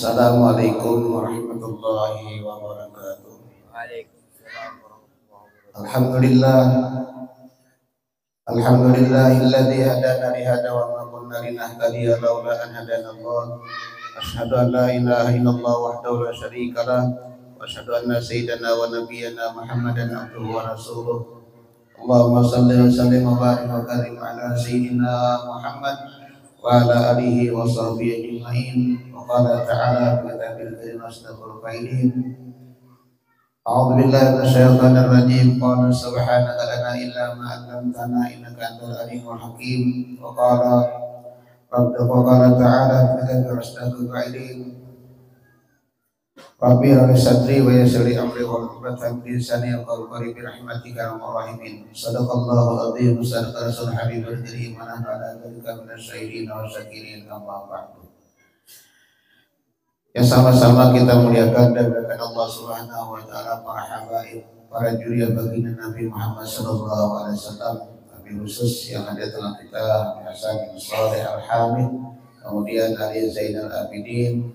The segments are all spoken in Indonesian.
Assalamualaikum warahmatullahi wabarakatuh. Waalaikumsalam warahmatullahi wabarakatuh. Alhamdulillah, alhamdulillahilladzi hadana li hada wa ma kunna linahtadiya laula an hadana Allah. Asyhadu an la ilaha illallah wahdahu la syarika lah wa asyhadu anna sayyidana wa nabiyyana Muhammadan abduhu wa rasuluh. Allahumma shalli wa sallim wa barik wa karim ala sayyidina Muhammad wa ala alihi wa sahbihi ajma'in. Wa qala ta'ala fi kitabil karim asdaqul qailin. A'udzu billahi minasyaitonir rajim. Qala subhanaka lana illa ma 'allamtana innaka antal alimul hakim. Wa qala ta'ala fi kitabil asdaqul qailin. Rabbi rabbi sadri wa yassir li amri wa hlul min lisani yafqahu qawli bi rahmatika ya arhamar rahimin. Shadaqallahu azim wa sadaqa rasul habibul karim wa nahnu ala dzalika minasyahidin wa syakirin amma ba'du. Ya, sama-sama kita muliakan dan berkat Allah Subhanahu wa taala para habaib, para juriya baginda Nabi Muhammad sallallahu alaihi wasallam, Nabi khusus yang ada dalam kita Nabi Hasan bin Shalih Al-Hamid, kemudian Ali Zainal Abidin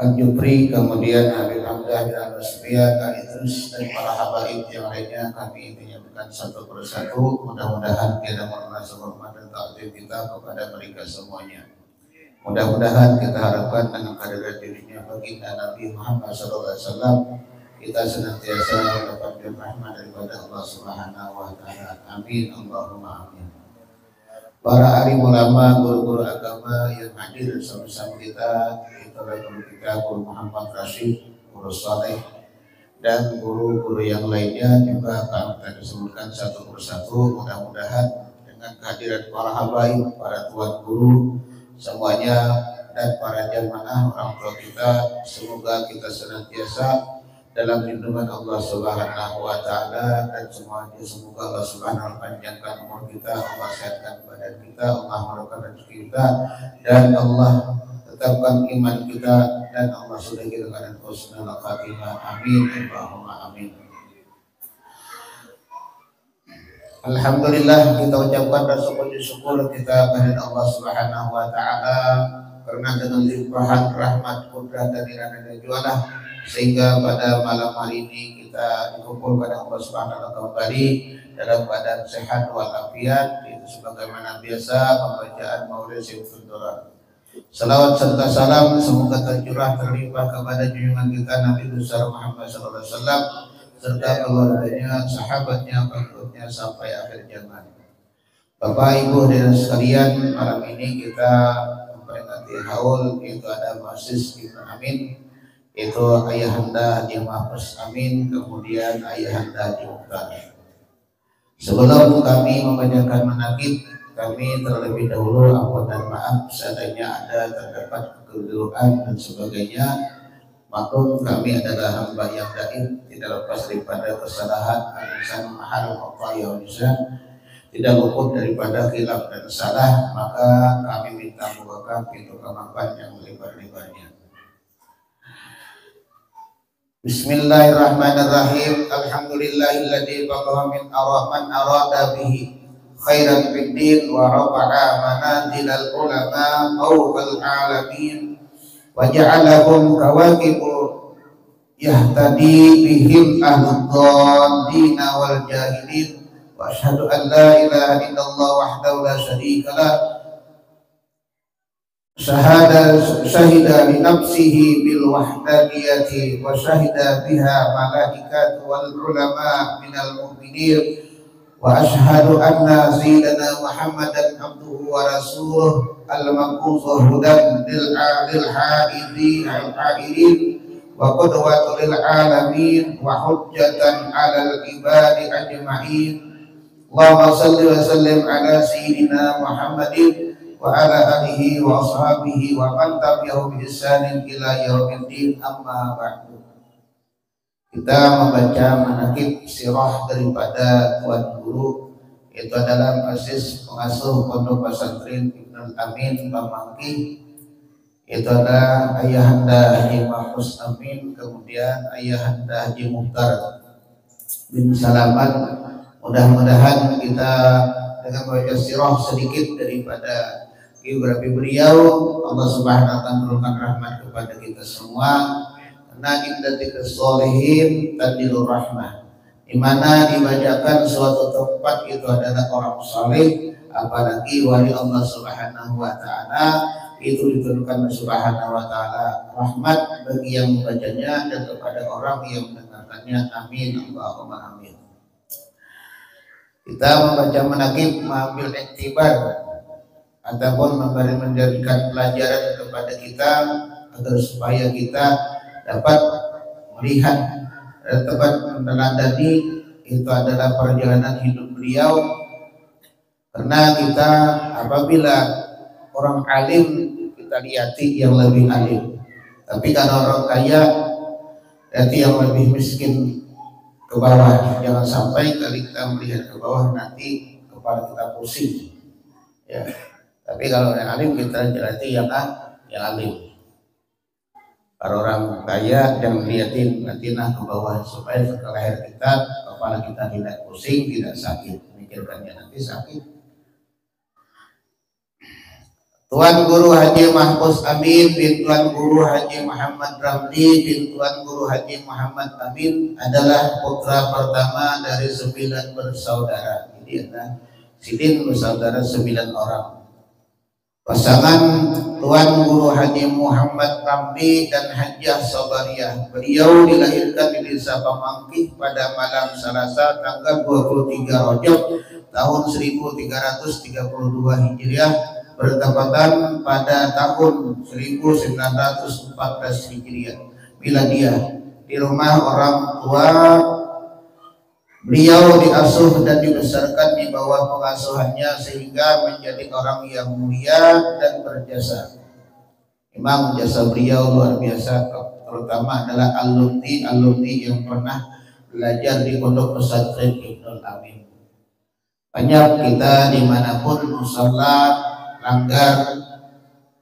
Al-Jufri, kemudian Habib Hamzah bin Al-Sufyan, Al-Idrus, dan para habaib yang lainnya. Kami menyebutkan satu persatu, mudah-mudahan tiada merasa hormat dan takzim kita kepada mereka semuanya. Mudah-mudahan kita harapkan dengan kehadiran dirinya baginda Nabi Muhammad SAW, kita senantiasa mendapatkan rahmat daripada Allah Subhanahu wa taala. Amin Allahumma amin. Para alim ulama, guru-guru agama yang hadir bersama kita, itulah guru kita Guru Muhammad Rashid, Guru Saleh, dan guru-guru yang lainnya juga akan kita sebutkan satu persatu. Mudah-mudahan dengan kehadiran para habaib, para tuan guru semuanya, dan para jamaah orang tua kita, semoga kita senantiasa dalam lindungan Allah Subhanahu wa taala, dan semuanya semoga Allah Subhanahu wa taala panjangkan umur kita, Allah sehatkan badan kita, Allah murahkan rezeki kita, dan Allah tetapkan iman kita, dan Allah sudah kita dengan husnul khatimah. Amin Allahumma amin. Alhamdulillah, kita ucapkan rasa puji syukur kita kepada Allah Subhanahu wa taala karena dengan limpahan rahmat, kudrat dan iradanya jualah sehingga pada malam hari ini kita dikumpulkan Allah Subhanahu wa taala kembali dalam keadaan sehat walafiat, itu sebagaimana biasa pembacaan Maulid Syaikhul Durar. Salawat serta salam semoga tercurah terlimpah kepada junjungan kita Nabi besar Muhammad sallallahu alaihi wasallam serta keluarganya, sahabatnya, pengikutnya sampai akhir zaman. Bapak Ibu dan sekalian, malam ini kita memperingati haul, yaitu ada Masis Ibn Amin, itu Ayahanda Haji Mahfuz Amin, kemudian Ayahanda Haji Mukhtar. Sebelum kami membacakan manaqib, kami terlebih dahulu ampun dan maaf seandainya ada terdapat kekeliruan dan sebagainya. Maklum kami adalah hamba yang daim, tidak lepas daripada kesalahan, al-insan mahal wa tidak luput daripada khilaf dan salah, maka kami minta membuka pintu kemaafan yang melebar-lebarnya. Bismillahirrahmanirrahim. Alhamdulillahilladzi baqa'a min man arada bihi khairan fid din wa rafa'a manazilal ulama fawqal alamin wa ja'alahum kawakibu yahtadi bihim ahlud dhallin wal jahilin wa asyhadu an la ilaha illallah wahdahu la syarika lah syahida li nafsihi bil wahdaniyati wa syahida biha malaikatu wal ulama minal mu'minin wa asyhadu anna sayyidana Muhammadan abduhu wa rasuluh al-mab'uts hudan lil haidin wa qudwatan lil alamin wa hujjatan 'alal ibadi ajma'in. Allahumma shalli wa sallim ala sayyidina Muhammadin wa ala alihi wa ashabihi wa man tabi'ahu bi ihsanin ila yaumiddin, amma ba'du. Kita membaca manaqib sirah daripada tuan guru, itu adalah Masis pengasuh Pondok Pesantren Ibnu Amin Pamangki, itu adalah Ayahanda Haji Mahfuz Amin, kemudian Ayahanda Haji Mukhtar bin Salaman. Mudah-mudahan kita dengan membaca sirah sedikit daripada biografi beliau. Allah Subhanahu wa taala menurunkan rahmat kepada kita semua. Karena indatikes sholihin tadilur rahmah, di mana dibacakan suatu tempat itu adalah orang saleh, apalagi wali Allah Subhanahu wa taala, itu diturunkan Subhanahu wa taala rahmat bagi yang membacanya dan kepada orang yang mendengarkannya. Amin Allahumma amin. Kita membaca manaqib mengambil iktibar ataupun menjadikan pelajaran kepada kita agar supaya kita dapat melihat dan dapat meneladani itu adalah perjalanan hidup beliau. Karena kita apabila orang alim kita lihati yang lebih alim, tapi kalau orang kaya berarti yang lebih miskin ke bawah. Jangan sampai kali kita melihat ke bawah nanti kepala kita pusing ya. Tapi kalau yang alim kita berarti yang alim. Para orang kaya jangan lihatin nanti ke bawah, supaya setelah lahir kita kepala kita tidak pusing, tidak sakit, mikirkannya nanti sakit. Tuan Guru Haji Mahfuz Amin bin Tuan Guru Haji Muhammad Ramli bin Tuan Guru Haji Muhammad Amin adalah putra pertama dari 9 bersaudara. Jadi ada sidin bersaudara 9 orang. Pasangan Tuan Guru Haji Muhammad Ramli dan Hajjah Sabariyah. Beliau dilahirkan di desa Pamangkih pada malam Selasa tanggal 23 Rajab tahun 1332 Hijriah, bertepatan pada tahun 1914 Hijriah Miladiah. Di rumah orang tua beliau diasuh dan dibesarkan di bawah pengasuhannya sehingga menjadi orang yang mulia dan berjasa. Memang jasa beliau luar biasa, terutama adalah alumni yang pernah belajar di Pondok Pesantren Ibnul Amin. Banyak kita dimanapun musala langgar,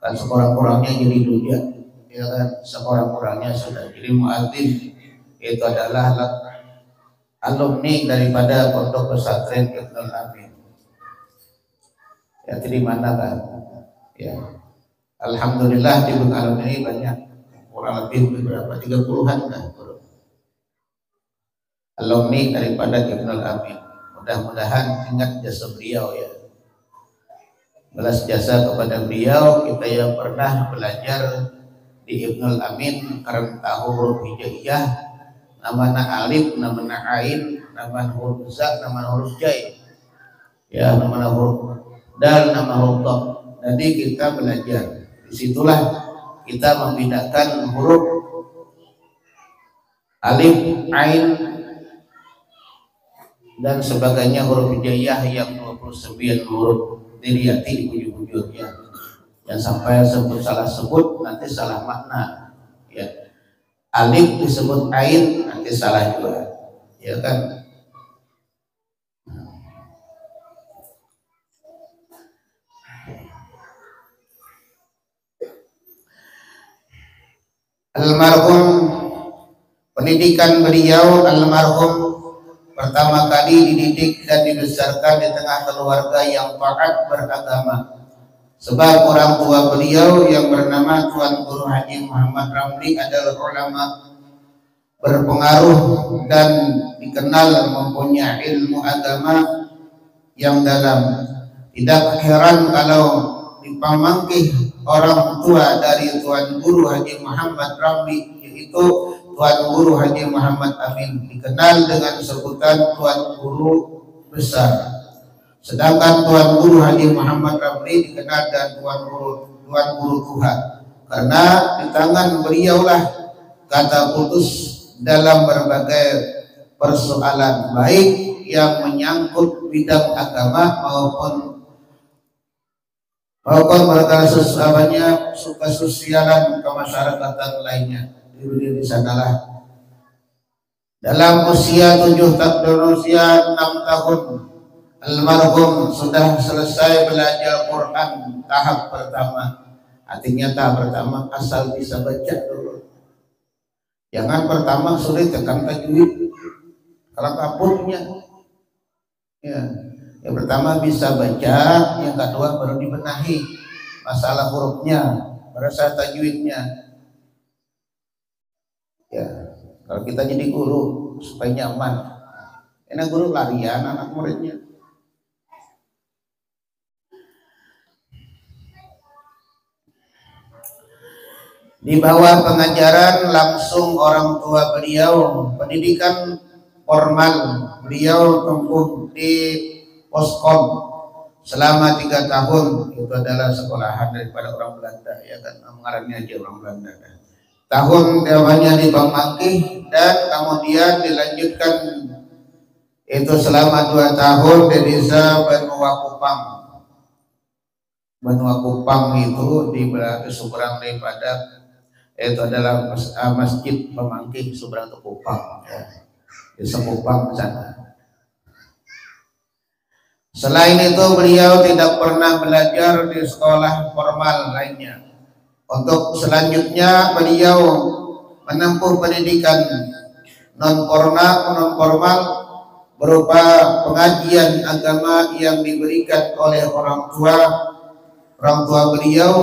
kan sekurang-kurangnya jadi duja, ya kan, sekurang-kurangnya sudah jadi muadzin. Itu adalah alumni daripada Pondok Pesantren Ibnul Amin. Ya, di mana kan? Ya, alhamdulillah di alumni ini banyak, kurang lebih berapa 30-an kan alumni daripada Ibnul Amin. Mudah-mudahan ingat jasa beliau ya. Balas jasa kepada beliau kita yang pernah belajar di Ibnul Amin karena tahu huruf hijaiyah, namanya alif, namanya ain, namanya huruf za, namanya huruf jai, ya, namanya huruf dal, nama huruf ta. Jadi kita belajar. Disitulah kita membedakan huruf alif, ain dan sebagainya, huruf hijaiyah yang 29 huruf. Dilihat di ujung-ujungnya. Yang sampai salah sebut nanti salah makna. Ya. Alif disebut ain nanti salah juga, ya kan? Almarhum, pendidikan beliau, almarhum pertama kali dididik dan dibesarkan di tengah keluarga yang taat beragama. Sebab orang tua beliau yang bernama Tuan Guru Haji Muhammad Ramli adalah ulama berpengaruh dan dikenal mempunyai ilmu agama yang dalam. Tidak heran kalau di Pamangkih orang tua dari Tuan Guru Haji Muhammad Ramli, yaitu Tuan Guru Haji Muhammad Amin, dikenal dengan sebutan Tuan Guru Besar. Sedangkan Tuan Guru Haji Muhammad Ramli dikenal dengan Tuan Guru Tuhan, karena di tangan beliaulah kata putus dalam berbagai persoalan, baik yang menyangkut bidang agama maupun perkara sosialan kemasyarakatan lainnya. Di sanalah dalam usia 6 tahun almarhum sudah selesai belajar Quran tahap pertama. Artinya tahap pertama asal bisa baca dulu. Jangan pertama sulit tekan tajwid, kalau kapurnya. Ya, yang pertama bisa baca, yang kedua baru dibenahi. masalah hurufnya, bahasa tajwidnya. Ya, kalau kita jadi guru supaya nyaman, enak guru larian anak muridnya. Di bawah pengajaran langsung orang tua beliau, pendidikan formal beliau tempuh di Poskom selama 3 tahun. Itu adalah sekolahan daripada orang Belanda, ya kan, mengarangnya aja orang Belanda. Tahun namanya di Bangkih, dan kemudian dilanjutkan itu selama 2 tahun di desa Benua Kupang. Benua Kupang itu di seberang daripada itu adalah masjid Pemangkih seberang Kupang, ya. Di Kupang sana. Selain itu beliau tidak pernah belajar di sekolah formal lainnya. Untuk selanjutnya beliau menempuh pendidikan non formal berupa pengajian agama yang diberikan oleh orang tua beliau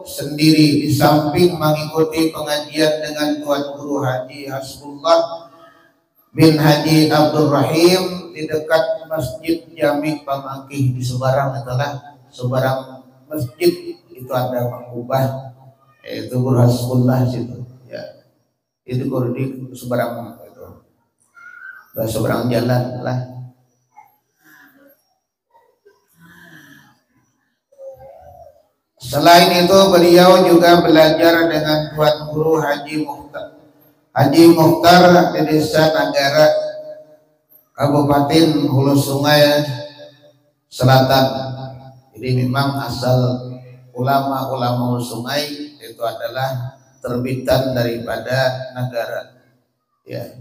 sendiri, di samping mengikuti pengajian dengan Tuan Guru Haji Hasbullah bin Haji Abdul Rahim di dekat Masjid Jami Pamangkih di Sebarang. Itulah Sebarang masjid itu ada makubah, yaitu Guru Hasbullah situ, ya. Itu guru di Sebarang itu, Sebarang jalan lah. Selain itu beliau juga belajar dengan Tuan Guru Haji Mukhtar di Desa Nagara, Kabupaten Hulu Sungai Selatan. Jadi memang asal ulama-ulama Hulu Sungai itu adalah terbitan daripada Nagara, ya.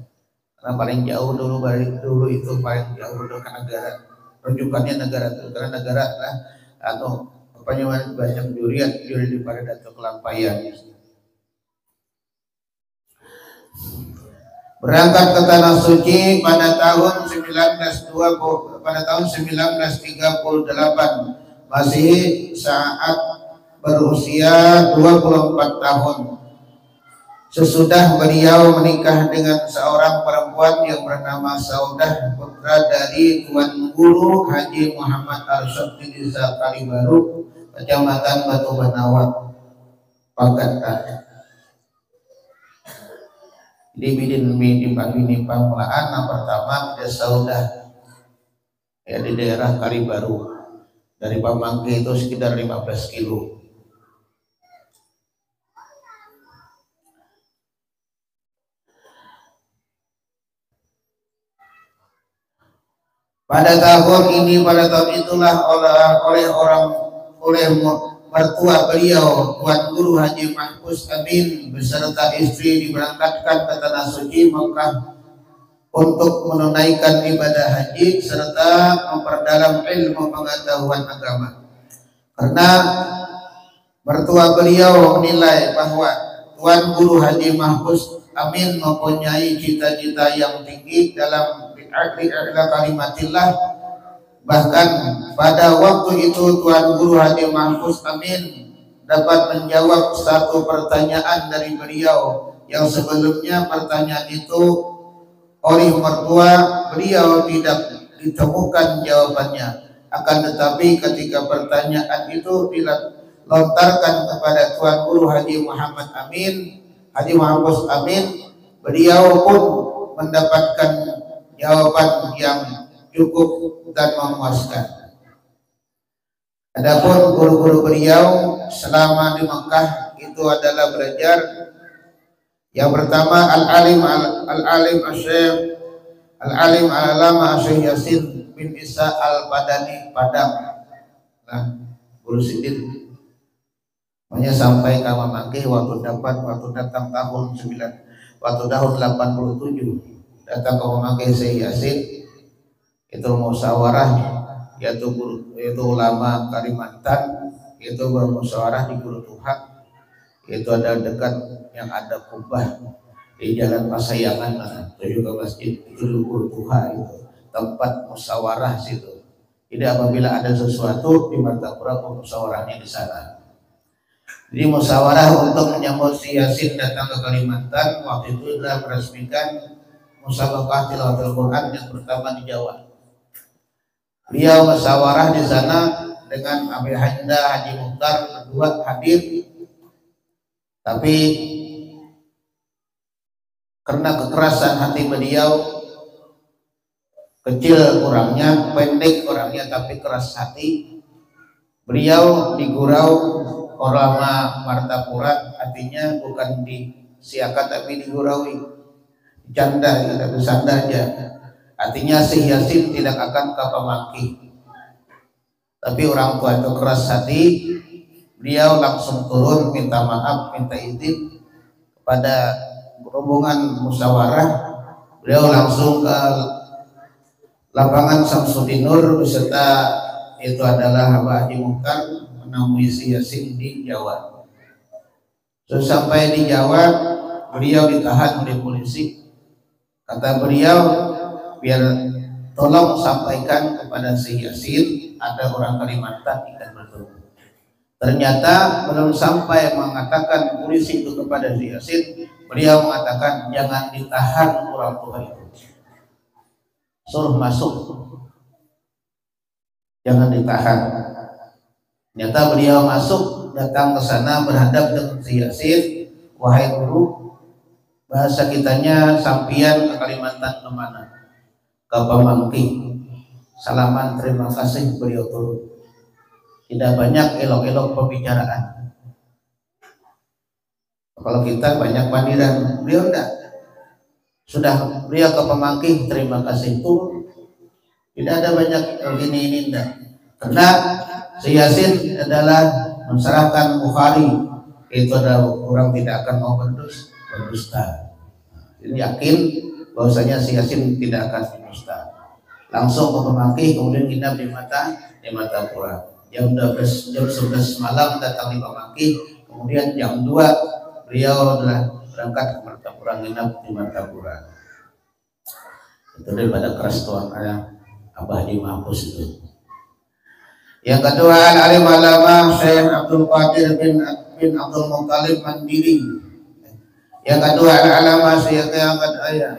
Karena paling jauh dulu itu paling jauh dulu ke Nagara. Rujukannya Nagara itu karena Nagara lah atau banyak juri di pada Datuk Kelampayan. Berangkat ke Tanah Suci pada tahun 1938, masih saat berusia 24 tahun. Sesudah beliau menikah dengan seorang perempuan yang bernama Saudah, putra dari Tuan Guru Haji Muhammad Arsyad di Desa Kalibaru, Kecamatan Batu Banawa, Pagata. Di bidin Pamulaan yang pertama dia Saudah, ya, di daerah Kalibaru. Dari Pamangkih itu sekitar 15 kilo. Pada tahun itulah oleh mertua beliau Tuan Guru Haji Mahfuz Amin beserta istri diberangkatkan ke Tanah Suci Mekah untuk menunaikan ibadah haji serta memperdalam ilmu pengetahuan agama. Karena mertua beliau menilai bahwa Tuan Guru Haji Mahfuz Amin mempunyai cita-cita yang tinggi dalam kalimatillah. Bahkan pada waktu itu Tuan Guru Haji Mahfuz Amin dapat menjawab satu pertanyaan dari beliau yang sebelumnya pertanyaan itu oleh mertua beliau tidak ditemukan jawabannya. Akan tetapi ketika pertanyaan itu dilontarkan kepada Tuan Guru Haji Muhammad Amin, Haji Mahfuz Amin, beliau pun mendapatkan jawaban yang cukup dan memuaskan. Adapun guru-guru beliau selama di Mekah itu adalah belajar yang pertama Al-Alim Al-Alama Syekh Yasin bin Isa Al-Padani Padang. Nah, Guru Sidin hanya sampai ke Mekah waktu datang tahun 87 datang ke Mekah Syekh Yasin itu musyawarah, yaitu ulama Kalimantan itu bermusyawarah di Guru Tuha, itu ada dekat yang ada kubah di Jalan Pasayangan, itu juga masjid itu Guru Tuha, itu tempat musyawarah situ. Jadi apabila ada sesuatu di Martapura musyawarahnya di sana. Jadi musyawarah untuk menyambut si Yasin datang ke Kalimantan waktu itu adalah meresmikan musabaqah tilawatul Quran yang pertama di Jawa. Beliau musyawarah di sana dengan Abi Handa Haji Mukhtar berdua hadir, tapi karena kekerasan hati beliau, kecil orangnya, pendek orangnya tapi keras hati, beliau digurau Orama Martapura, artinya bukan disiakan tapi diguraui, janda tidak bersandar aja. Artinya si Yasin tidak akan ke Pemangki. Tapi orang tua itu keras hati, beliau langsung turun minta maaf, minta izin kepada rombongan musyawarah. Beliau langsung ke lapangan Samsudin Nur beserta itu adalah Haji Mukhtar menemui si Yasin di Jawa. Terus sampai di Jawa, beliau ditahan oleh polisi. Kata beliau, biar tolong sampaikan kepada si Yasin ada orang Kalimantan ikan bertemu. Ternyata belum sampai mengatakan polisi itu kepada si Yasin, beliau mengatakan jangan ditahan orang tua itu, suruh masuk, jangan ditahan. Ternyata beliau masuk, datang ke sana berhadap dengan si Yasin. Wahai guru, bahasa kitanya sampian ke Kalimantan kemana? Ke Pemangki. Salaman terima kasih, beliau turun. Tidak banyak elok-elok pembicaraan. Kalau kita banyak pandiran, beliau enggak. Sudah beliau ke Pemangki, terima kasih, turun. Tidak ada banyak ini enggak. Karena si Yasin adalah menserahkan Bukhari, itu adalah orang tidak akan mau berdusta. Jadi yakin bahwasanya si Yasin tidak akan berdusta. Langsung ke Pemangki, kemudian nginap di Martapura. Jam 11 malam datang di Pemangki, kemudian jam 2 beliau adalah berangkat ke Martapura, nginap di Martapura. Itu daripada keras tuan Abah di Mampus itu. Yang kedua, alim alama Syekh Abdul Qadir bin Abdul Muttalib Mandiri. Yang kedua alama Syekh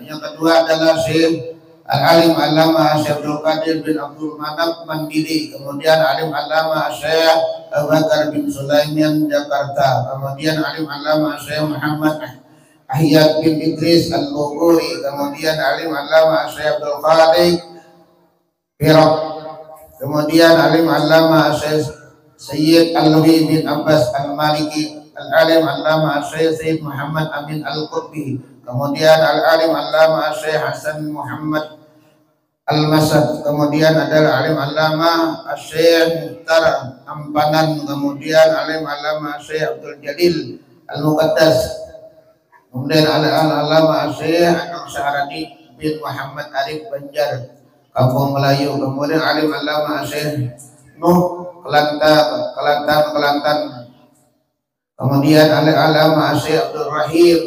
yang kedua adalah Syekh alim alama Syekh Abdul Qadir bin Abdul Manap Mandiri. Kemudian alim alama Syekh Abu Bakar bin Sulaiman Jakarta. Kemudian alim alama Syekh Muhammad Ahyad bin Idris Al-Bukhari. Kemudian alim alama Syekh Abdul Qadir Iraq. Kemudian alim allama Sayyid Al-Luhi bin Abbas Al-Maliki. Al-alim allama Sayyid Muhammad Amin Al-Qurbi. Kemudian al-alim allama Syekh Hasan Muhammad Al-Masad. Kemudian adalah alim allama Syekh Mukhtar Ampanan. Kemudian alim allama Syekh Abdul Jalil Al-Muqaddas. Kemudian alim allama Syekh Syahrani bin Muhammad Arif Banjar Kampung Melayu. Kemudian alim allama Syekh Nuh Kelantan. Kemudian alim allama Syekh Abdul Rahim.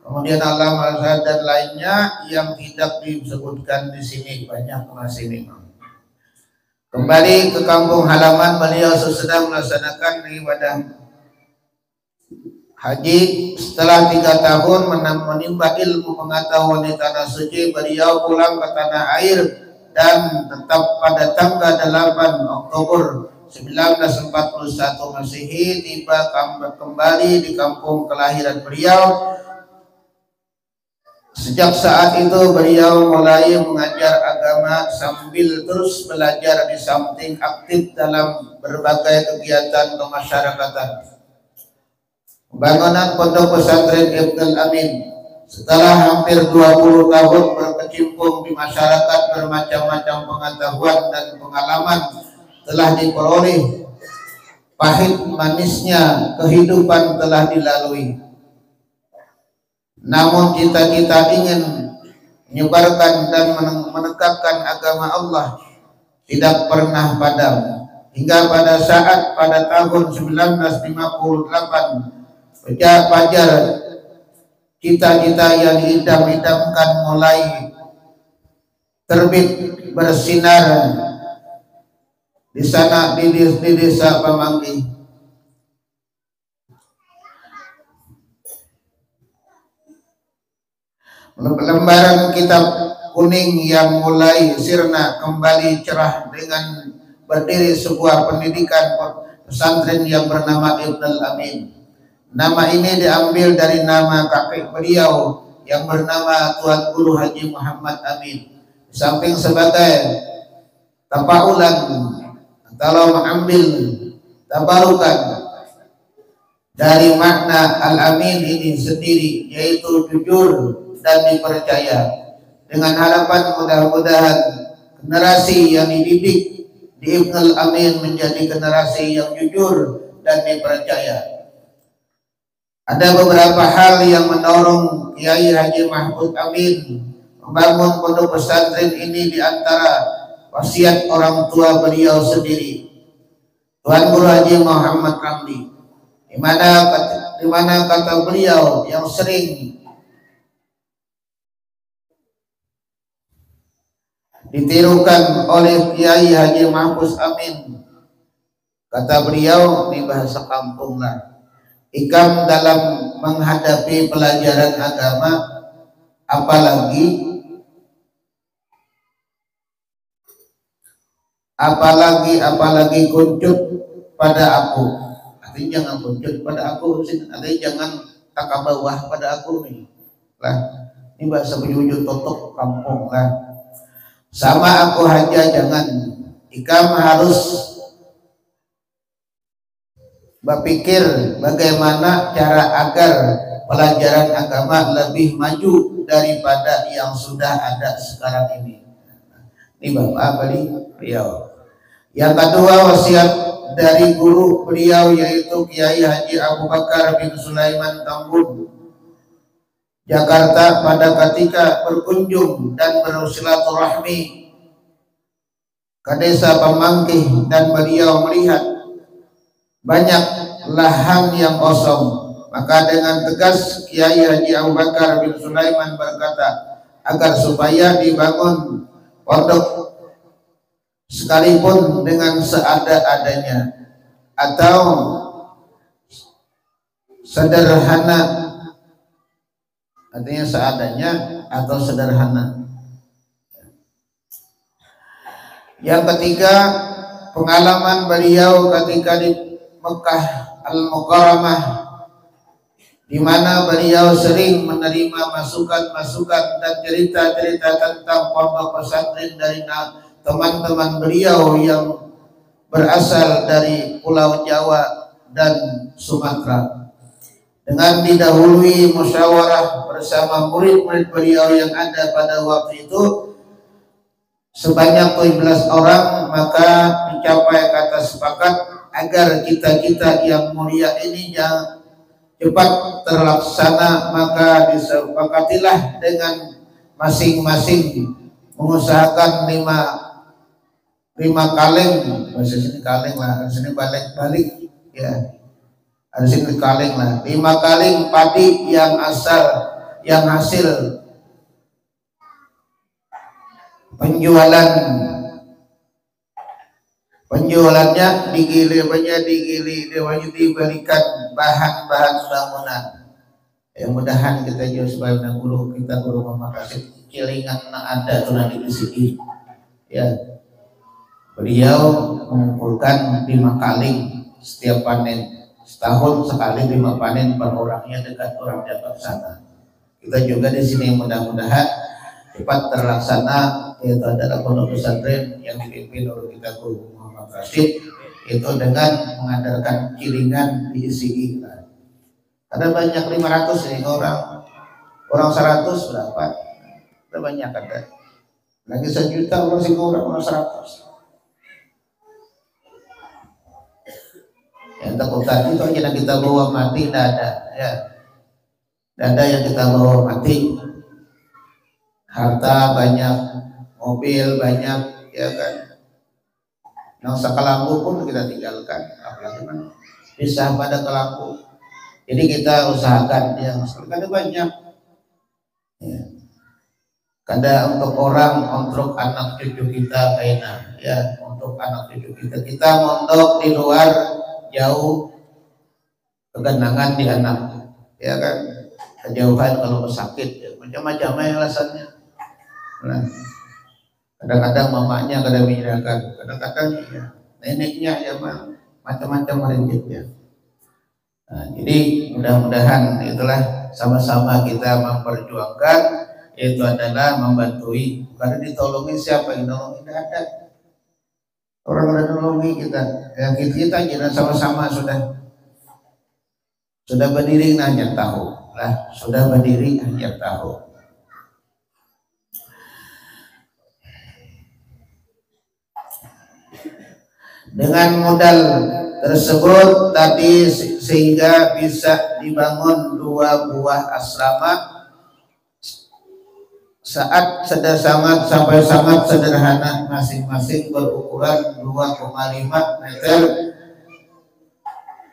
Kemudian allama dan lainnya yang tidak disebutkan di sini, banyak masih memang. Kembali ke kampung halaman, beliau sedang melaksanakan ibadah haji. Setelah 3 tahun menimba ilmu pengetahuan di tanah suci, beliau pulang ke tanah air dan tetap pada tanggal 8 Oktober 1941 Masehi tiba kembali di kampung kelahiran beliau. Sejak saat itu beliau mulai mengajar agama sambil terus belajar di samping aktif dalam berbagai kegiatan kemasyarakatan. Bangunan Pondok Pesantren Ibnul Amin setelah hampir 20 tahun berkecimpung di masyarakat, bermacam-macam pengetahuan dan pengalaman telah diperoleh. Pahit manisnya kehidupan telah dilalui. Namun cita-cita ingin menyebarkan dan menegakkan agama Allah tidak pernah padam. Hingga pada saat pada tahun 1958 fajar cita-cita yang diidam-idamkan mulai terbit bersinar di sana di desa Pemangki. Lembaran kitab kuning yang mulai sirna kembali cerah dengan berdiri sebuah pendidikan pesantren yang bernama Ibnul Amin. Nama ini diambil dari nama kakek beliau yang bernama Tuan Guru Haji Muhammad Amin. Di samping sebagai tafaulan kalau mengambil tabarukan dari makna Al-Amin ini sendiri, yaitu jujur dan dipercaya, dengan harapan mudah-mudahan generasi yang dididik di Ibnul Amin menjadi generasi yang jujur dan dipercaya. Ada beberapa hal yang mendorong Kiai Haji Mahmud Amin membangun pondok pesantren ini, di antara wasiat orang tua beliau sendiri, Tuan Guru Haji Muhammad Ramli, di mana kata beliau yang sering ditirukan oleh Kiai Haji Mahfuz Amin. Kata beliau, ini bahasa kampung lah, ikam dalam menghadapi pelajaran agama, apalagi kuncut pada aku. Artinya jangan kuncut pada aku, artinya jangan takab bawah pada aku nih lah. Ini bahasa bejujur totok kampung lah. Sama aku aja, jangan. Ikam harus berpikir bagaimana cara agar pelajaran agama lebih maju daripada yang sudah ada sekarang ini. Ini Bapak beliau. Yang kedua, wasiat dari guru beliau yaitu Kiai Haji Abu Bakar bin Sulaiman Tambun, Jakarta, pada ketika berkunjung dan bersilaturahmi ke desa Pemangkih, dan beliau melihat banyak lahan yang kosong, maka dengan tegas Kiai Haji Abu Bakar bin Sulaiman berkata agar supaya dibangun pondok sekalipun dengan seada-adanya atau sederhana, artinya seadanya atau sederhana. Yang ketiga, pengalaman beliau ketika di Mekah Al-Mukarramah, di mana beliau sering menerima masukan-masukan dan cerita-cerita tentang pondok pesantren dari teman-teman beliau yang berasal dari Pulau Jawa dan Sumatera. Dengan didahului musyawarah bersama murid-murid beliau yang ada pada waktu itu sebanyak 17 orang, maka dicapai kata sepakat agar kita-kita yang mulia ini yang cepat terlaksana, maka disepakatilah dengan masing-masing mengusahakan lima kaleng, bahasa sini kaleng lah, harus sini balik ya, harus sini kaleng lah, 5 kaleng padi yang hasil penjualannya diberikan bahan-bahan bangunan. Mudah-mudahan kita juga sebagai guru kita guru memakasih kilingan ada tuh nanti di sini ya. Beliau mengumpulkan 5 kali setiap panen, setahun sekali 5 panen per orangnya dekat orang dapat sana. Kita juga di sini mudah-mudahan cepat terlaksana, yaitu adalah pondok pesantren yang dipimpin oleh kita Guru Muhammad Rashid, itu dengan mengadakan kiringan diisi iklan. Ada banyak 500 nih orang 100 berapa? Ada banyak ada. Lagi 1 juta orang 100. Yang takut tadi itu yang kita bawa mati dada ya, dada yang kita bawa mati, harta banyak, mobil banyak ya kan, yang sekalambu pun kita tinggalkan, apalagi kan pisah pada kelambu. Jadi kita usahakan yang ada banyak ya. Kada untuk orang, untuk anak cucu kita kayaknya ya, untuk anak cucu kita mondok di luar jauh, kegenangan di anak ya kan, kejauhan kalau sakit ya. macam-macam alasannya. Nah, kadang-kadang mamanya kadang menyerahkan, kadang-kadang ya, neneknya ya macam-macam prinsipnya. Nah, jadi mudah-mudahan itulah sama-sama kita memperjuangkan, itu adalah membantui. Karena ditolongi siapa yang nolongi? Tidak ada orang yang nolongi kita. Ya, kita sama-sama sudah berdiri hanya tahu lah, sudah berdiri hanya tahu. Dengan modal tersebut tadi sehingga bisa dibangun 2 buah asrama sangat sederhana, masing-masing berukuran 2,5 meter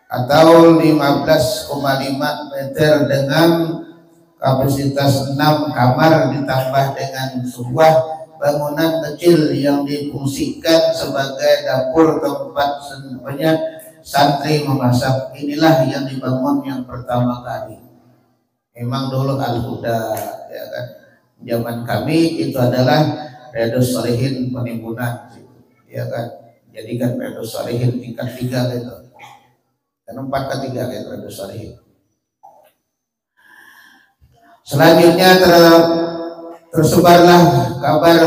atau 15,5 meter dengan kapasitas 6 kamar ditambah dengan sebuah bangunan kecil yang difungsikan sebagai dapur tempat santri memasak. Inilah yang dibangun yang pertama kali. Memang dulu Al-Huda, ya kan, zaman kami itu adalah Riyadhus Shalihin Penimbunan, ya kan. Jadi kan Riyadhus Shalihin tingkat 3 gitu. Dan 4 ke 3 gitu Riyadhus Shalihin. Selanjutnya tersebarlah kabar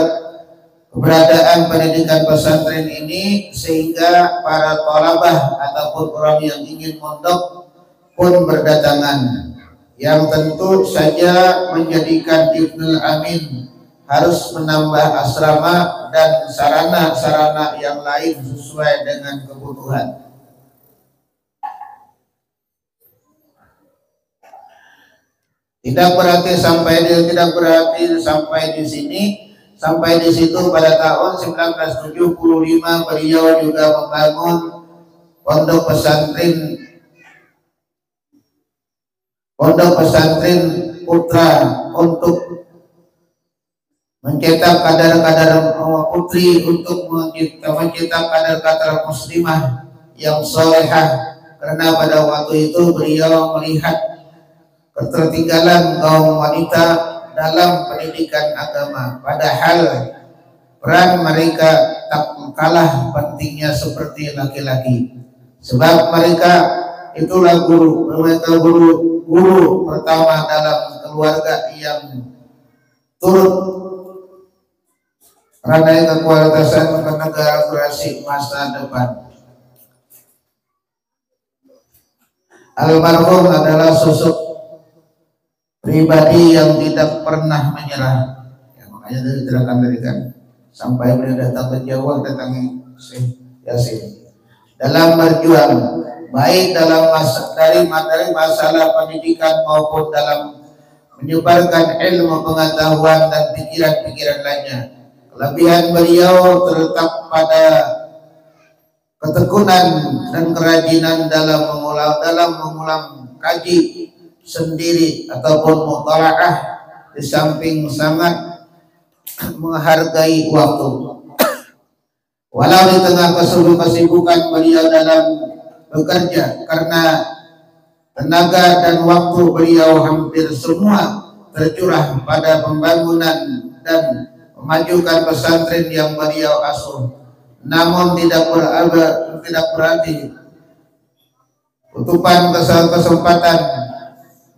keberadaan pendidikan pesantren ini sehingga para thalabah ataupun orang yang ingin mondok pun berdatangan, yang tentu saja menjadikan Ibnul Amin harus menambah asrama dan sarana-sarana yang lain sesuai dengan kebutuhan. Tidak berarti sampai di sini. Sampai di situ pada tahun 1975 beliau juga membangun pondok pesantren putra untuk mencetak kadar-kadar putri, untuk mencetak kadar-kadar muslimah yang solehah. Karena pada waktu itu beliau melihat ketertinggalan kaum wanita dalam pendidikan agama, padahal peran mereka tak kalah pentingnya seperti laki-laki, sebab mereka itulah guru pertama dalam keluarga yang turut ranai kekuasaan negara kurasi masa depan. Almarhum adalah sosok pribadi yang tidak pernah menyerah, ya, makanya tadi kan sampai beliau datang ke Jawa, datangi Syekh Yasin dalam berjuang, baik dalam dari masalah pendidikan maupun dalam menyebarkan ilmu pengetahuan dan pikiran-pikiran lainnya. Kelebihan beliau terletak pada ketekunan dan kerajinan dalam mengulang kaji sendiri ataupun mutalaah, di samping sangat menghargai waktu. Walau di tengah kesibukan beliau dalam bekerja, karena tenaga dan waktu beliau hampir semua tercurah pada pembangunan dan memajukan pesantren yang beliau asuh. Namun tidak berarti tutupan kesempatan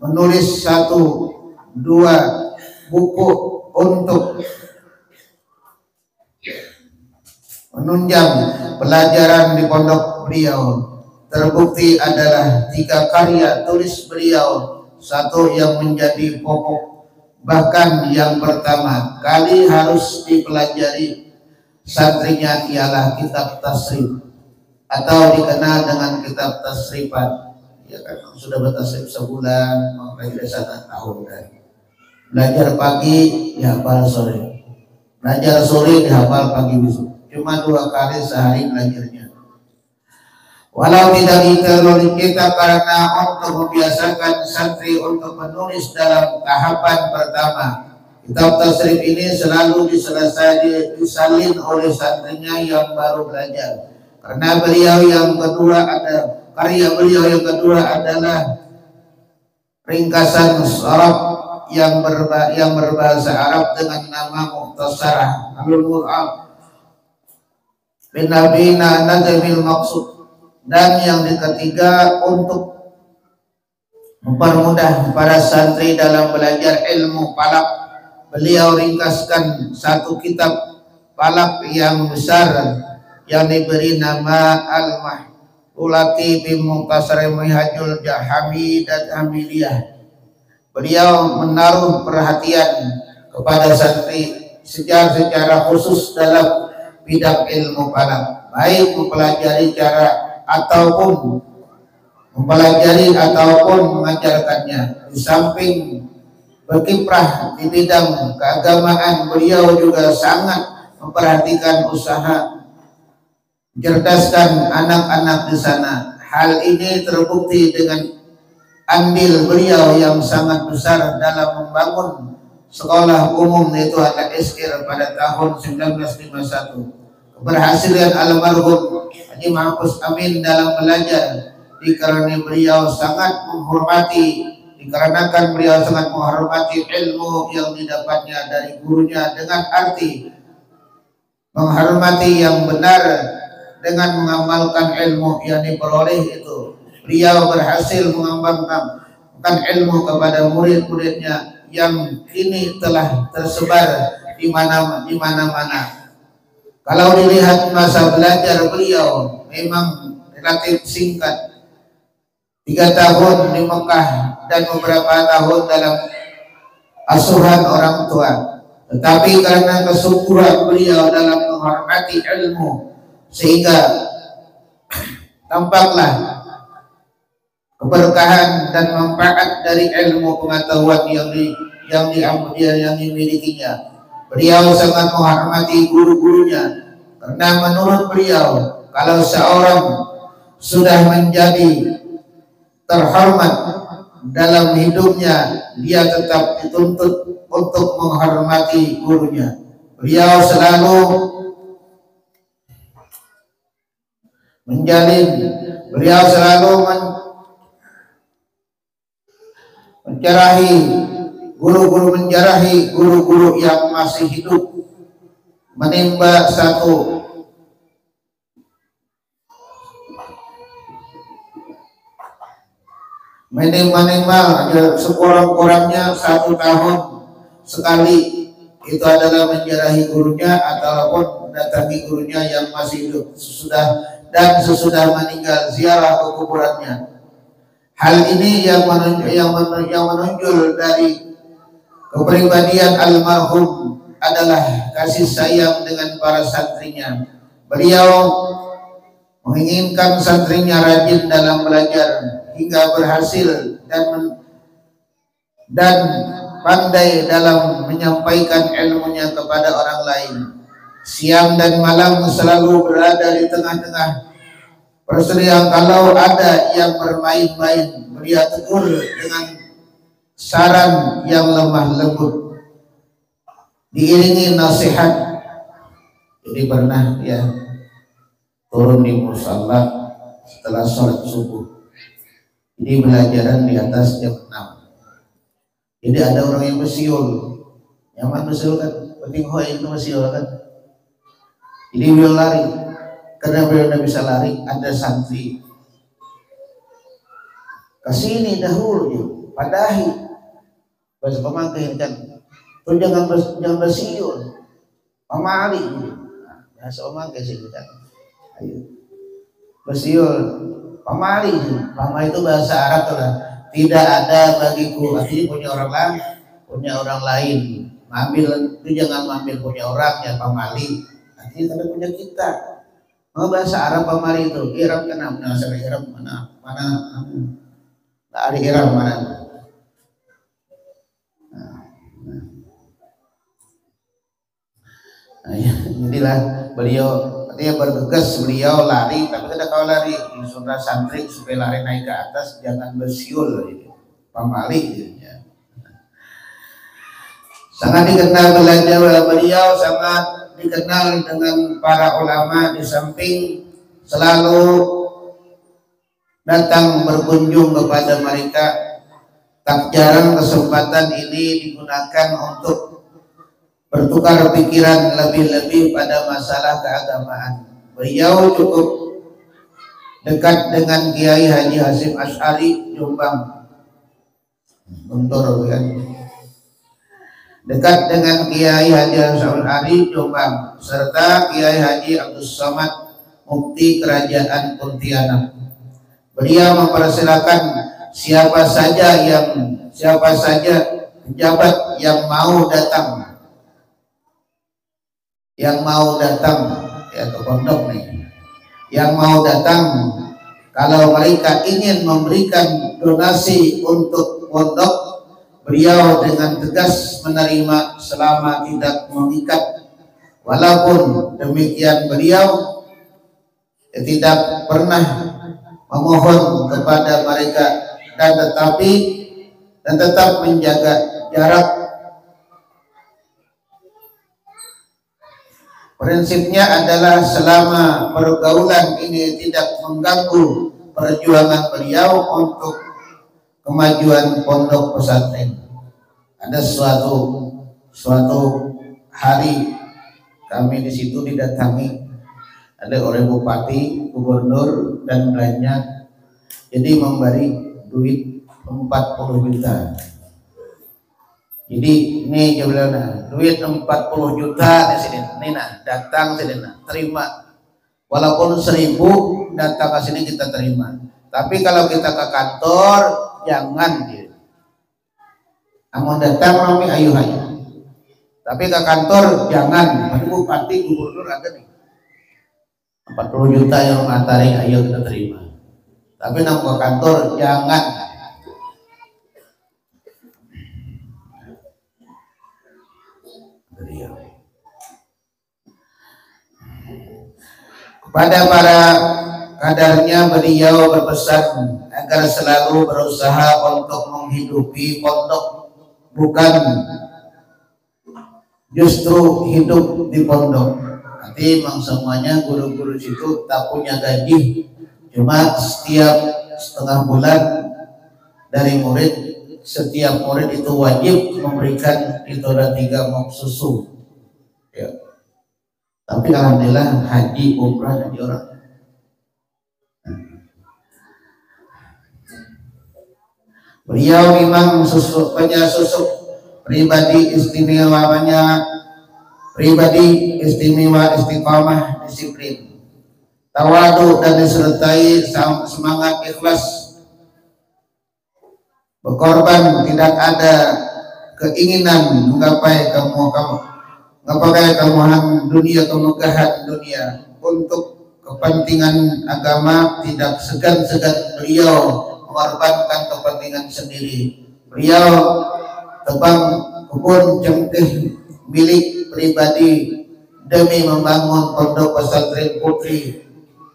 menulis 1-2 buku untuk menunjang pelajaran di pondok beliau. Terbukti adalah 3 karya tulis beliau, 1 yang menjadi pokok, bahkan yang pertama kali harus dipelajari santrinya ialah kitab tasrif atau dikenal dengan kitab tasrifan. Ya kan, sudah bertasrif sebulan, makanya sana tahun kan. Belajar pagi dihafal sore, belajar sore dihafal pagi besok. Cuma 2 kali sehari belajarnya. Walau tidak diterori kita karena untuk membiasakan santri untuk menulis dalam tahapan pertama, kitab tasrif ini selalu disalin oleh santrinya yang baru belajar. Karena karya beliau yang kedua adalah ringkasan sorab yang berbahasa Arab dengan nama Mukhtasarah Alul Mur'ab bin Nabina Nazmil Maqsud. Dan yang ketiga, untuk mempermudah para santri dalam belajar ilmu palak, beliau ringkaskan satu kitab palak yang besar yang diberi nama Al-Mahulati bin Mukhtasar Minhajul Hamidat Hamidiyah. Beliau menaruh perhatian kepada santri secara khusus dalam bidang ilmu falak, baik mempelajari ataupun mengajarkannya. Di samping berkiprah di bidang keagamaan, beliau juga sangat memperhatikan usaha mencerdaskan anak-anak di sana. Hal ini terbukti dengan andil beliau yang sangat besar dalam membangun sekolah umum yaitu Al-Isqir pada tahun 1951. Keberhasilan almarhum Haji Mahfuz Amin dalam belajar dikarenakan beliau sangat menghormati ilmu yang didapatnya dari gurunya, dengan arti menghormati yang benar dengan mengamalkan ilmu yang diperoleh itu. Beliau berhasil mengembangkan ilmu kepada murid-muridnya yang kini telah tersebar di mana-mana. Kalau dilihat masa belajar beliau memang relatif singkat, 3 tahun di Mekah dan beberapa tahun dalam asuhan orang tua. Tetapi karena kesungguhan beliau dalam menghormati ilmu, sehingga tampaklah keberkahan dan manfaat dari ilmu pengetahuan yang dimilikinya. Beliau sangat menghormati guru-gurunya, karena menurut beliau kalau seorang sudah menjadi terhormat dalam hidupnya, dia tetap dituntut untuk menghormati gurunya. Beliau selalu menjarahi guru-guru yang masih hidup, menimba sekurang-kurangnya 1 tahun sekali itu adalah menjarahi gurunya ataupun mendatangi gurunya yang masih hidup sesudah meninggal, ziarah ke kuburannya. Hal ini yang menonjol dari kepribadian almarhum adalah kasih sayang dengan para santrinya. Beliau menginginkan santrinya rajin dalam belajar hingga berhasil dan pandai dalam menyampaikan ilmunya kepada orang lain. Siang dan malam selalu berada di tengah-tengah persediaan. Kalau ada yang bermain-main, beliau tegur dengan saran yang lemah lembut, diiringi nasihat. Jadi pernah ya turun di musala setelah sholat subuh. Ini belajaran di atas jam 6. Jadi ada orang yang bersiul. Yang mana bersiul kan? Penting itu bersiul kan? Jadi beliau lari. Karena beliau tidak bisa lari, ada santri kesini dahulu, padahi bahasa pemangkin kan, tuh jangan bersiul, pamali, bahasa pemangkin sih kan, ayo bersiul, pamali itu bahasa Arab lah, tidak ada bagiku, artinya punya orang lain, itu jangan mengambil punya orang ya pamali, artinya tidak punya kita. Bahasa Arab pamali itu iram kenapa? Nah, saya iram mana ada iram mana? Jadilah beliau artinya bergegas, beliau lari, tapi tidak kau lari di surah santri supaya lari naik ke atas, jangan bersiul gitu. Pamali gitu ya. Sangat dikenal beliau sangat dikenal dengan para ulama, di samping selalu datang berkunjung kepada mereka Tak jarang kesempatan ini digunakan untuk bertukar pikiran lebih-lebih pada masalah keagamaan. Beliau cukup dekat dengan Kiai Haji Hasyim Asy'ari Jombang, Guntur kan. Dekat dengan Kiai Haji Hasyim Asy'ari Jombang serta Kiai Haji Abdus Somad Mufti Kerajaan Pontianak. Beliau mempersilakan siapa saja pejabat yang mau datang ya ke pondok nih, yang mau datang, kalau mereka ingin memberikan donasi untuk pondok, beliau dengan tegas menerima selama tidak mengikat. Walaupun demikian beliau tidak pernah memohon kepada mereka dan tetap menjaga jarak. Prinsipnya adalah selama pergaulan ini tidak mengganggu perjuangan beliau untuk kemajuan pondok pesantren. Ada suatu hari kami di situ didatangi ada oleh bupati, gubernur dan lainnya, jadi memberi duit 40 juta. Jadi ini jumlahnya duit 40 juta di sini. Nih nah, datang sini nah, terima. Walaupun 1000 datang ke sini kita terima. Tapi kalau kita ke kantor jangan gitu. Amun datang kami ayo. Tapi ke kantor jangan. Tapi bupati, gubernur ada nih. 40 juta yang mengatari ayo kita terima. Tapi nang ke kantor jangan. Kepada para kadarnya beliau berpesan agar selalu berusaha untuk menghidupi pondok, bukan justru hidup di pondok. Nanti memang semuanya guru-guru situ tak punya gaji, cuma setiap setengah bulan dari murid, setiap murid itu wajib memberikan itu ada 3 mok susu ya. Tapi alhamdulillah haji umrah jadi orang. Beliau memang punya susu pribadi istimewa istiqamah disiplin, tawadu dan disertai semangat ikhlas, berkorban, tidak ada keinginan menggapai kemewahan dunia, kemegahan dunia. Untuk kepentingan agama tidak segan-segan beliau mengorbankan kepentingan sendiri. Beliau tebang kebun cengkeh milik pribadi demi membangun pondok pesantren putri.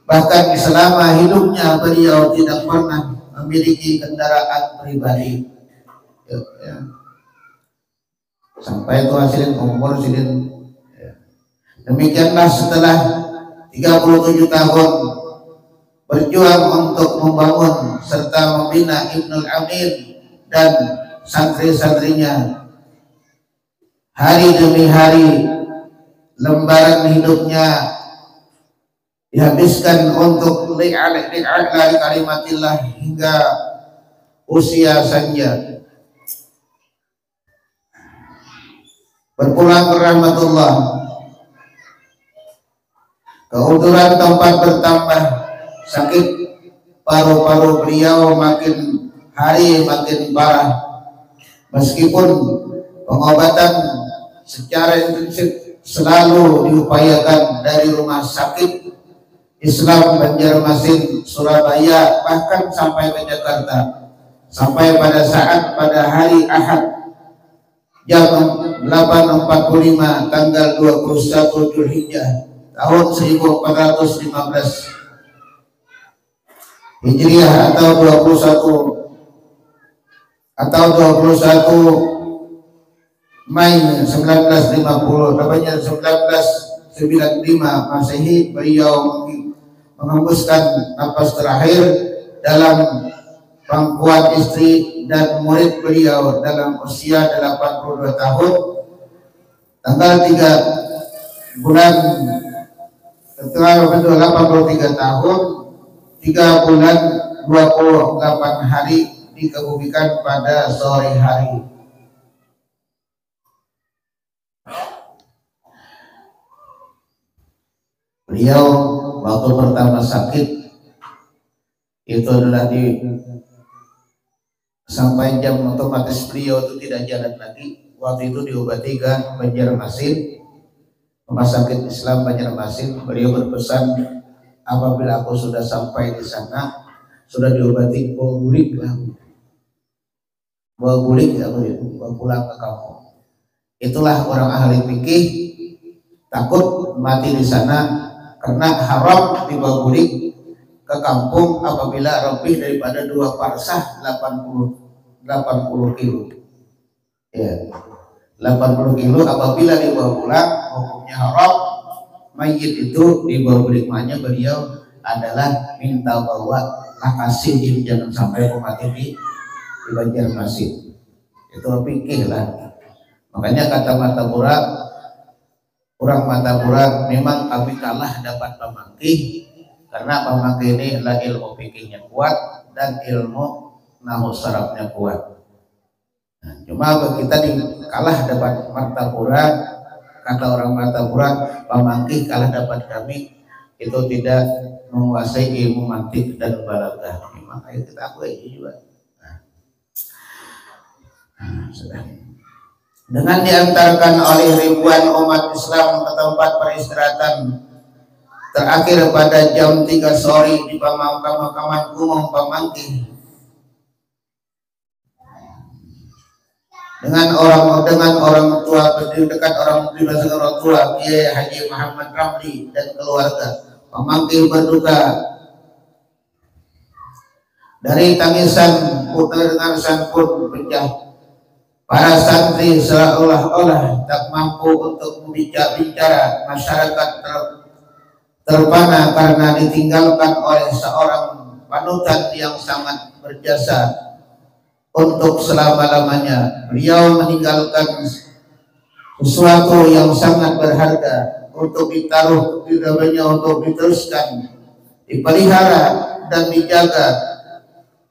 Bahkan selama hidupnya beliau tidak pernah memiliki kendaraan pribadi ya. Sampai itu hasilin umur silin ya. Demikianlah setelah 37 tahun berjuang untuk membangun serta membina Ibnul Amir dan santri-santrinya, hari demi hari lembaran hidupnya dihabiskan untuk li'ala kalimatillah hingga usia senja. Berpulang ke rahmatullah, keunturan tempat bertambah, sakit paru-paru beliau makin hari makin parah. Meskipun pengobatan secara intensif selalu diupayakan dari rumah sakit Islam Banjarmasin, Surabaya, bahkan sampai ke Jakarta, sampai pada hari Ahad jam 8.45 tanggal 21 Dzulhijjah tahun 1415 Hijriah atau 21 Mei 1950, namanya 1995 Masehi, beliau menghembuskan napas terakhir dalam pangkuan istri dan murid beliau dalam usia 82 tahun tanggal 3 bulan setelah 83 tahun 3 bulan 28 hari dikebumikan pada sore hari. Beliau waktu pertama sakit itu adalah sampai jam otomatis beliau itu tidak jalan lagi. Waktu itu diobati ke Banjarmasin, Rumah Sakit Islam Banjarmasin. Beliau berpesan, apabila aku sudah sampai di sana, sudah diobati, bawa guling lah, bawa guling, bawa pulang ke kampung. Itulah orang ahli fikih, takut mati di sana karena haram dibawa guling ke kampung apabila lebih daripada 2 parsah 80 kilo. Ya, 80 kilo apabila dibawa pulang hukumnya haram. Mayit itu dibawa guling, beliau adalah minta bawa kasih jangan sampai mati di Banjarmasin. Itu fikih lah. Makanya kata Martapura, orang Martapura memang kami kalah dapat pemangkih karena pemangkih ini adalah ilmu fikihnya kuat dan ilmu nahwu sarafnya kuat. Nah, cuma kita kalah dapat Martapura, kata orang Martapura, pemangkih kalah dapat kami itu tidak menguasai ilmu mantik dan balaghah. Memang kita akui juga. Sudah. Dengan diantarkan oleh ribuan umat Islam ke tempat peristirahatan terakhir pada jam 3 sore di pemakaman umum Pamangkih, dengan orang tua dekat orang tua Kiai Haji Muhammad Ramli dan keluarga. Pamangkih berduka. Dari tangisan dengarsan pun pecah. Para santri seolah-olah tak mampu untuk bicara. Masyarakat terpana karena ditinggalkan oleh seorang panutan yang sangat berjasa untuk selama-lamanya. Beliau meninggalkan sesuatu yang sangat berharga untuk ditaruh di dalamnya, untuk diteruskan, dipelihara dan dijaga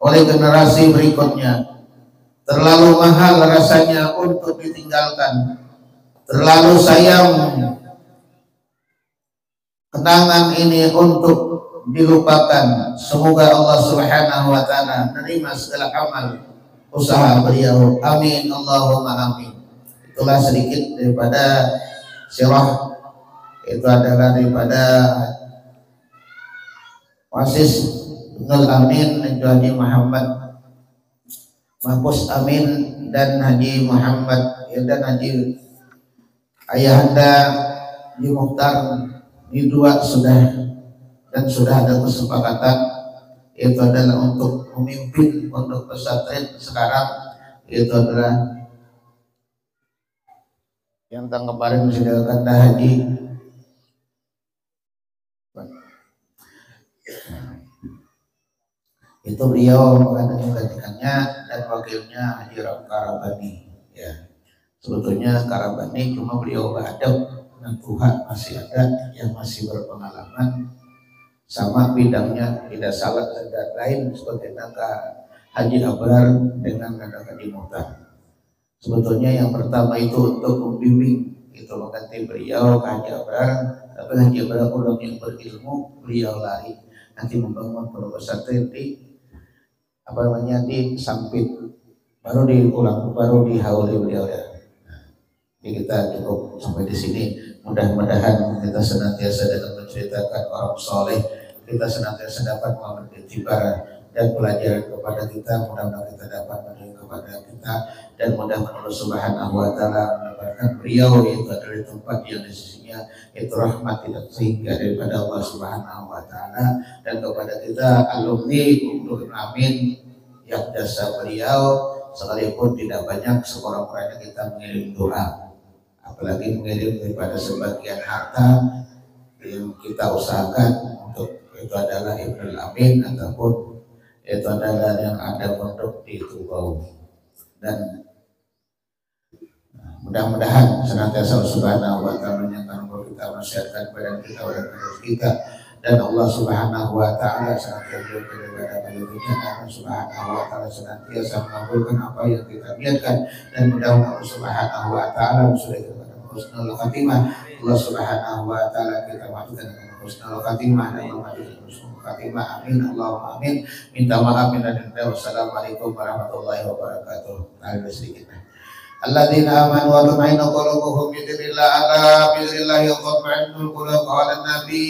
oleh generasi berikutnya. Terlalu mahal rasanya untuk ditinggalkan, terlalu sayang kenangan ini untuk dilupakan. Semoga Allah Subhanahu wa taala menerima segala amal usaha beliau. Amin Allahumma amin. Itulah sedikit daripada sirah, itu adalah daripada Wasis Nul Amin dan Haji Muhammad Mahfuz Amin dan Haji Muhammad dan Haji Ayahanda Haji Mukhtar. Ini dua sudah ada kesepakatan, itu adalah untuk memimpin pondok pesantren sekarang. Itu adalah yang tahun kemarin sudah kata Haji itu beliau menggantikannya, dan wakilnya Haji Karabani. Ya, sebetulnya Karabani cuma beliau beradab dengan Tuhan, masih ada yang masih berpengalaman sama bidangnya, tidak salah dan lain seperti Naka Haji Abrar dengan Naka Haji Muhtar. Sebetulnya yang pertama itu untuk membimbing, itu mengganti beliau ke Haji Abrar, tapi Haji Abrar orang yang berilmu, beliau lari nanti membangun pondok pesantren di di Sampit, baru diulang, baru dihauli beliau ya. Jadi kita cukup sampai di sini. Mudah-mudahan kita senantiasa dapat menceritakan orang soleh, kita senantiasa dapat memberi itibar dan pelajaran kepada kita. Mudah-mudahan kita dapat memberi kepada kita, dan mudah-mudahan Allah Subhanahu wa taala mendapatkan beliau itu dari tempat yang di sisinya itu rahmat tidak sehingga daripada Allah Subhanahu wa taala, dan kepada kita alumni untuk amin yang jasa beliau sekalipun tidak banyak, sekurang-kurangnya kita mengirim doa, apalagi mengirim daripada sebagian harta yang kita usahakan untuk itu adalah Ibnul Amin ataupun itu adalah yang ada pondok di Tubau. Dan mudah-mudahan senantiasa Allah Subhanahu wa taala menyatakan bahwa kita masyarakat badan kita dan terus kita, dan Allah Subhanahu wa taala senantiasa kepada Allah Subhanahu wa taala senantiasa mengabulkan apa yang kita niatkan, dan mudah-mudahan Allah Subhanahu wa taala sudah kita husnul khatimah. Allah Subhanahu wa taala kita maafkan dengan husnul khatimah dan mematikan husnul khatimah. Amin Allahumma amin. Minta maaf dan wassalamualaikum warahmatullahi wabarakatuh. Ada sedikit. Alladzina amanu wa tumainu qulubuhum bi dzikrillah ala bi dzikrillah yaqma'inul qulub qala an-nabiy